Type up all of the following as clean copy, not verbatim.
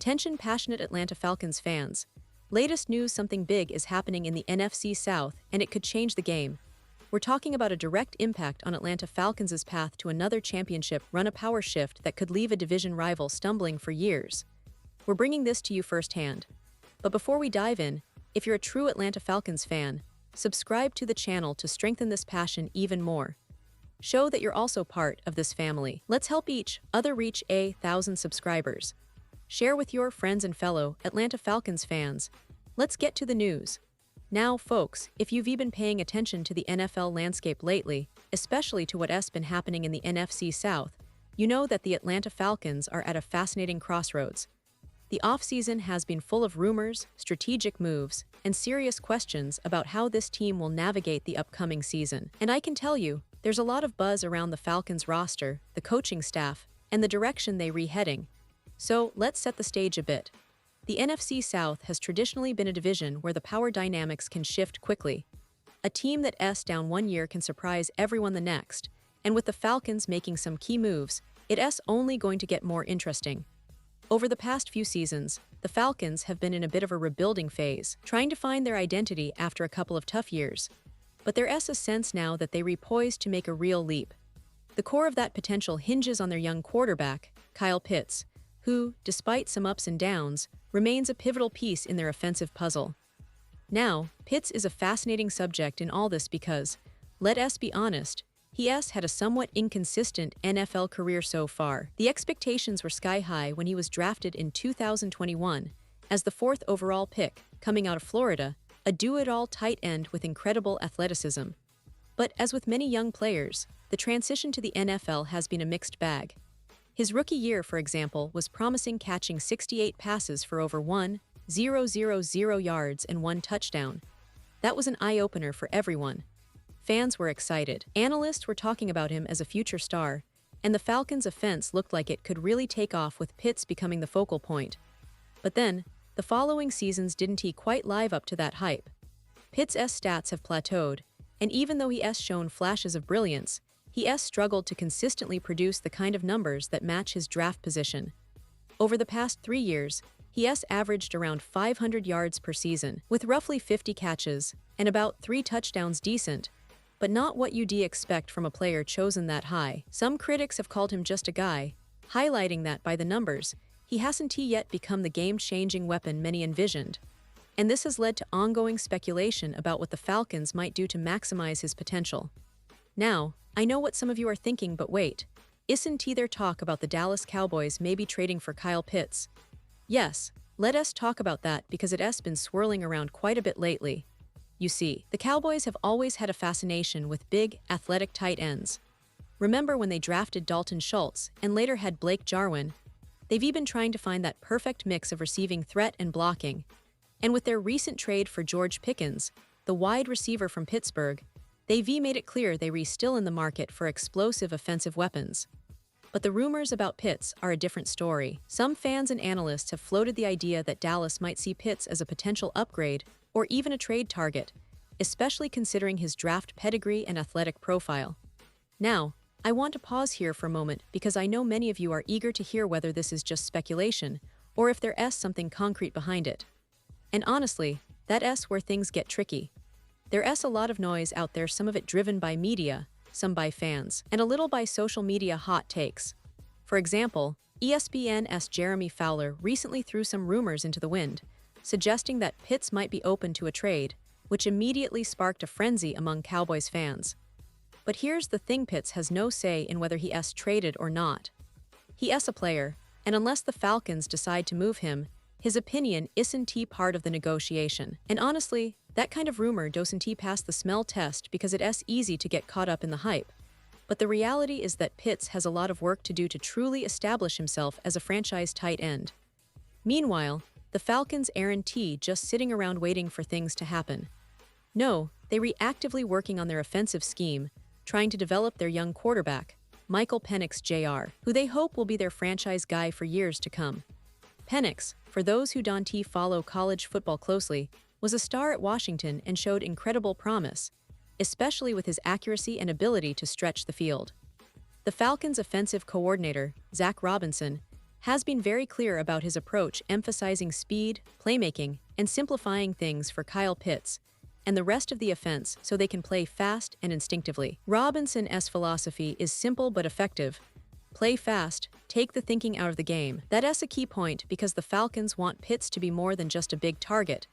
Attention passionate Atlanta Falcons fans. Latest news: something big is happening in the NFC South, and it could change the game. We're talking about a direct impact on Atlanta Falcons' path to another championship run, a power shift that could leave a division rival stumbling for years. We're bringing this to you firsthand. But before we dive in, if you're a true Atlanta Falcons fan, subscribe to the channel to strengthen this passion even more. Show that you're also part of this family. Let's help each other reach 1,000 subscribers. Share with your friends and fellow Atlanta Falcons fans. Let's get to the news. Now, folks, if you've been paying attention to the NFL landscape lately, especially to what's been happening in the NFC South, you know that the Atlanta Falcons are at a fascinating crossroads. The offseason has been full of rumors, strategic moves, and serious questions about how this team will navigate the upcoming season. And I can tell you, there's a lot of buzz around the Falcons roster, the coaching staff, and the direction they're heading. So, let's set the stage a bit. The NFC South has traditionally been a division where the power dynamics can shift quickly. A team that's down one year can surprise everyone the next, and with the Falcons making some key moves, it's only going to get more interesting. Over the past few seasons, the Falcons have been in a bit of a rebuilding phase, trying to find their identity after a couple of tough years. But there's a sense now that they're poised to make a real leap. The core of that potential hinges on their young quarterback, Kyle Pitts, who, despite some ups and downs, remains a pivotal piece in their offensive puzzle. Now, Pitts is a fascinating subject in all this because, let's be honest, he's had a somewhat inconsistent NFL career so far. The expectations were sky high when he was drafted in 2021 as the 4th overall pick, coming out of Florida, a do-it-all tight end with incredible athleticism. But as with many young players, the transition to the NFL has been a mixed bag. His rookie year, for example, was promising, catching 68 passes for over 1,000 yards and 1 touchdown. That was an eye-opener for everyone. Fans were excited. Analysts were talking about him as a future star, and the Falcons' offense looked like it could really take off with Pitts becoming the focal point. But then, the following seasons didn't quite live up to that hype. Pitts' stats have plateaued, and even though he's shown flashes of brilliance, he's struggled to consistently produce the kind of numbers that match his draft position. Over the past 3 years, he's averaged around 500 yards per season, with roughly 50 catches and about 3 touchdowns. Decent, but not what you'd expect from a player chosen that high. Some critics have called him just a guy, highlighting that by the numbers, he hasn't yet become the game-changing weapon many envisioned. And this has led to ongoing speculation about what the Falcons might do to maximize his potential. Now, I know what some of you are thinking, but wait, isn't there talk about the Dallas Cowboys maybe trading for Kyle Pitts? Yes, let us talk about that because it's been swirling around quite a bit lately. You see, the Cowboys have always had a fascination with big, athletic tight ends. Remember when they drafted Dalton Schultz and later had Blake Jarwin? They've been trying to find that perfect mix of receiving threat and blocking. And with their recent trade for George Pickens, the wide receiver from Pittsburgh, they've made it clear they're still in the market for explosive offensive weapons. But the rumors about Pitts are a different story. Some fans and analysts have floated the idea that Dallas might see Pitts as a potential upgrade or even a trade target, especially considering his draft pedigree and athletic profile. Now, I want to pause here for a moment because I know many of you are eager to hear whether this is just speculation or if there's something concrete behind it. And honestly, that's where things get tricky. There's a lot of noise out there, some of it driven by media, some by fans, and a little by social media hot takes. For example, ESPN's Jeremy Fowler recently threw some rumors into the wind, suggesting that Pitts might be open to a trade, which immediately sparked a frenzy among Cowboys fans. But here's the thing: Pitts has no say in whether he's traded or not. He's a player, and unless the Falcons decide to move him, his opinion isn't part of the negotiation. And honestly, that kind of rumor doesn't pass the smell test because it's easy to get caught up in the hype. But the reality is that Pitts has a lot of work to do to truly establish himself as a franchise tight end. Meanwhile, the Falcons aren't just sitting around waiting for things to happen. No, they're actively working on their offensive scheme, trying to develop their young quarterback, Michael Penix Jr., who they hope will be their franchise guy for years to come. Penix, for those who don't follow college football closely, was a star at Washington and showed incredible promise, especially with his accuracy and ability to stretch the field. The Falcons' offensive coordinator, Zach Robinson, has been very clear about his approach, emphasizing speed, playmaking, and simplifying things for Kyle Pitts and the rest of the offense so they can play fast and instinctively. Robinson's philosophy is simple but effective. Play fast, take the thinking out of the game. That's a key point because the Falcons want Pitts to be more than just a big target.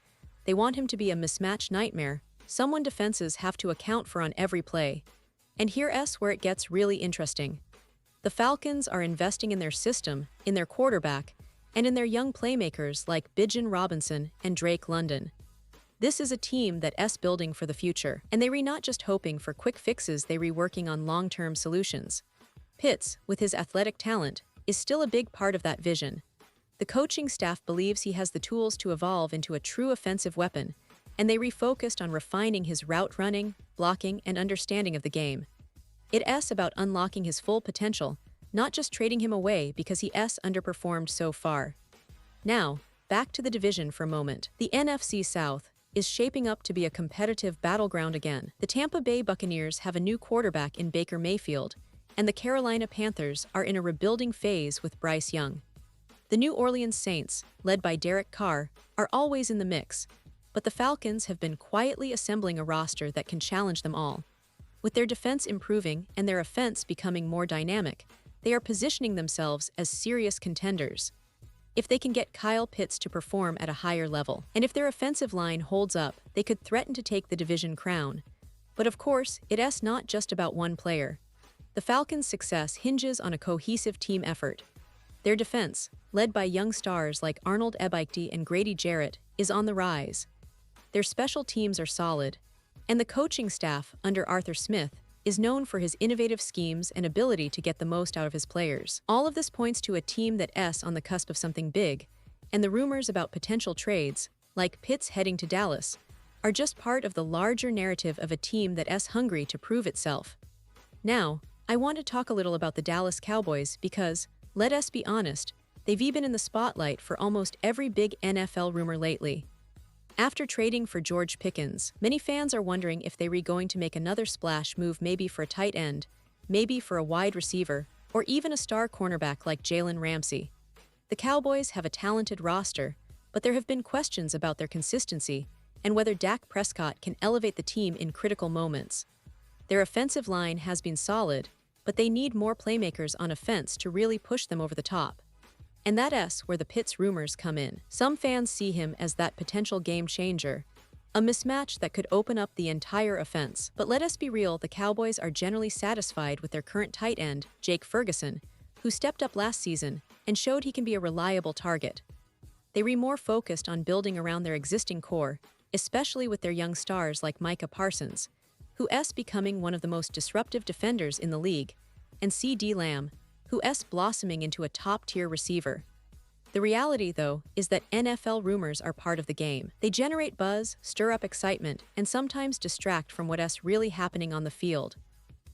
They want him to be a mismatch nightmare, someone defenses have to account for on every play. And here's where it gets really interesting. The Falcons are investing in their system, in their quarterback, and in their young playmakers like Bijan Robinson and Drake London. This is a team that's building for the future, and they're not just hoping for quick fixes, they're working on long-term solutions. Pitts, with his athletic talent, is still a big part of that vision. The coaching staff believes he has the tools to evolve into a true offensive weapon, and they refocused on refining his route running, blocking, and understanding of the game. It's about unlocking his full potential, not just trading him away because he's underperformed so far. Now, back to the division for a moment. The NFC South is shaping up to be a competitive battleground again. The Tampa Bay Buccaneers have a new quarterback in Baker Mayfield, and the Carolina Panthers are in a rebuilding phase with Bryce Young. The New Orleans Saints, led by Derek Carr, are always in the mix, but the Falcons have been quietly assembling a roster that can challenge them all. With their defense improving and their offense becoming more dynamic, they are positioning themselves as serious contenders. If they can get Kyle Pitts to perform at a higher level, and if their offensive line holds up, they could threaten to take the division crown. But of course, it's not just about one player. The Falcons' success hinges on a cohesive team effort. Their defense, led by young stars like Arnold Ebiketie and Grady Jarrett, is on the rise. Their special teams are solid, and the coaching staff, under Arthur Smith, is known for his innovative schemes and ability to get the most out of his players. All of this points to a team that's on the cusp of something big, and the rumors about potential trades, like Pitts heading to Dallas, are just part of the larger narrative of a team that's hungry to prove itself. Now, I want to talk a little about the Dallas Cowboys because, let us be honest, they've been in the spotlight for almost every big NFL rumor lately. After trading for George Pickens, many fans are wondering if they were going to make another splash move, maybe for a tight end, maybe for a wide receiver, or even a star cornerback like Jalen Ramsey. The Cowboys have a talented roster, but there have been questions about their consistency and whether Dak Prescott can elevate the team in critical moments. Their offensive line has been solid, but they need more playmakers on offense to really push them over the top. And that's where the Pitts rumors come in. Some fans see him as that potential game changer, a mismatch that could open up the entire offense. But let us be real, the Cowboys are generally satisfied with their current tight end, Jake Ferguson, who stepped up last season and showed he can be a reliable target. They were more focused on building around their existing core, especially with their young stars like Micah Parsons, who's becoming one of the most disruptive defenders in the league, and CeeDee Lamb, who's blossoming into a top-tier receiver. The reality, though, is that NFL rumors are part of the game. They generate buzz, stir up excitement, and sometimes distract from what's really happening on the field.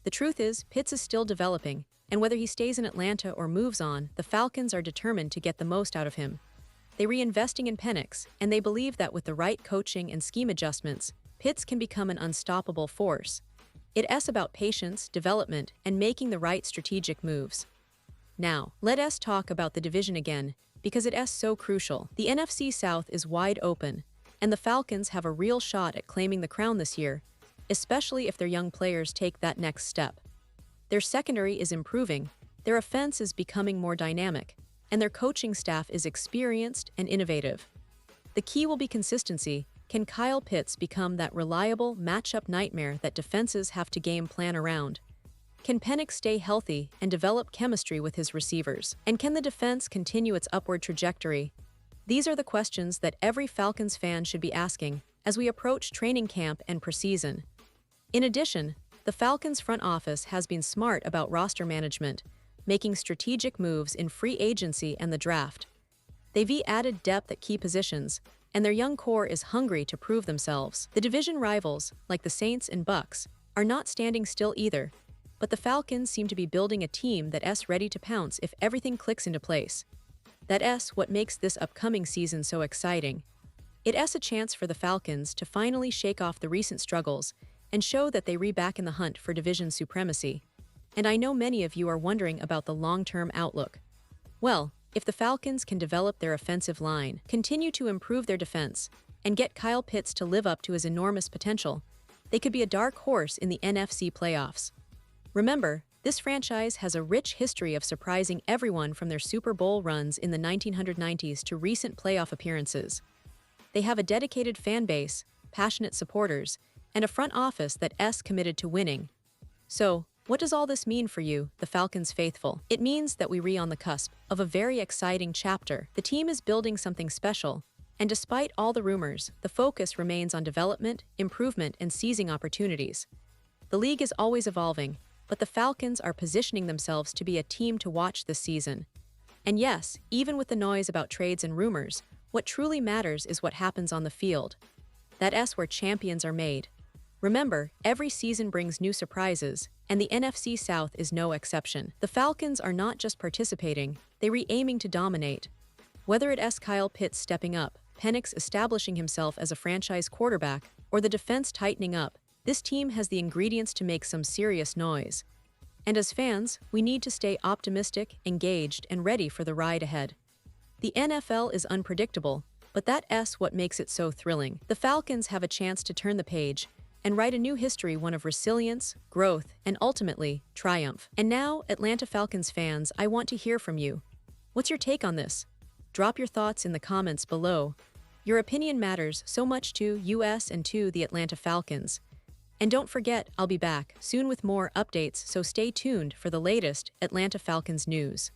The truth is, Pitts is still developing, and whether he stays in Atlanta or moves on, the Falcons are determined to get the most out of him. They're reinvesting in Penix, and they believe that with the right coaching and scheme adjustments, Pitts can become an unstoppable force. It's about patience, development, and making the right strategic moves. Now, let us talk about the division again, because it's so crucial. The NFC South is wide open, and the Falcons have a real shot at claiming the crown this year, especially if their young players take that next step. Their secondary is improving, their offense is becoming more dynamic, and their coaching staff is experienced and innovative. The key will be consistency. Can Kyle Pitts become that reliable matchup nightmare that defenses have to game plan around? Can Penix stay healthy and develop chemistry with his receivers? And can the defense continue its upward trajectory? These are the questions that every Falcons fan should be asking as we approach training camp and preseason. In addition, the Falcons front office has been smart about roster management, making strategic moves in free agency and the draft. They've added depth at key positions, and their young core is hungry to prove themselves. The division rivals, like the Saints and Bucs, are not standing still either, but the Falcons seem to be building a team that's ready to pounce if everything clicks into place. That's what makes this upcoming season so exciting. It's a chance for the Falcons to finally shake off the recent struggles and show that they're back in the hunt for division supremacy. And I know many of you are wondering about the long-term outlook. Well, If the Falcons can develop their offensive line, continue to improve their defense, and get Kyle Pitts to live up to his enormous potential, they could be a dark horse in the NFC playoffs. Remember, this franchise has a rich history of surprising everyone from their Super Bowl runs in the 1990s to recent playoff appearances. They have a dedicated fan base, passionate supporters, and a front office that's committed to winning. So, what does all this mean for you, the Falcons faithful? It means that we're on the cusp of a very exciting chapter. The team is building something special, and despite all the rumors, the focus remains on development, improvement, and seizing opportunities. The league is always evolving, but the Falcons are positioning themselves to be a team to watch this season. And yes, even with the noise about trades and rumors, what truly matters is what happens on the field. That's where champions are made. Remember, every season brings new surprises, and the NFC South is no exception. The Falcons are not just participating, they're aiming to dominate. Whether it's Kyle Pitts stepping up, Penix establishing himself as a franchise quarterback, or the defense tightening up, this team has the ingredients to make some serious noise. And as fans, we need to stay optimistic, engaged, and ready for the ride ahead. The NFL is unpredictable, but that's what makes it so thrilling. The Falcons have a chance to turn the page and write a new history, one of resilience, growth, and ultimately, triumph. And now, Atlanta Falcons fans, I want to hear from you. What's your take on this? Drop your thoughts in the comments below. Your opinion matters so much to us and to the Atlanta Falcons. And don't forget, I'll be back soon with more updates, so stay tuned for the latest Atlanta Falcons news.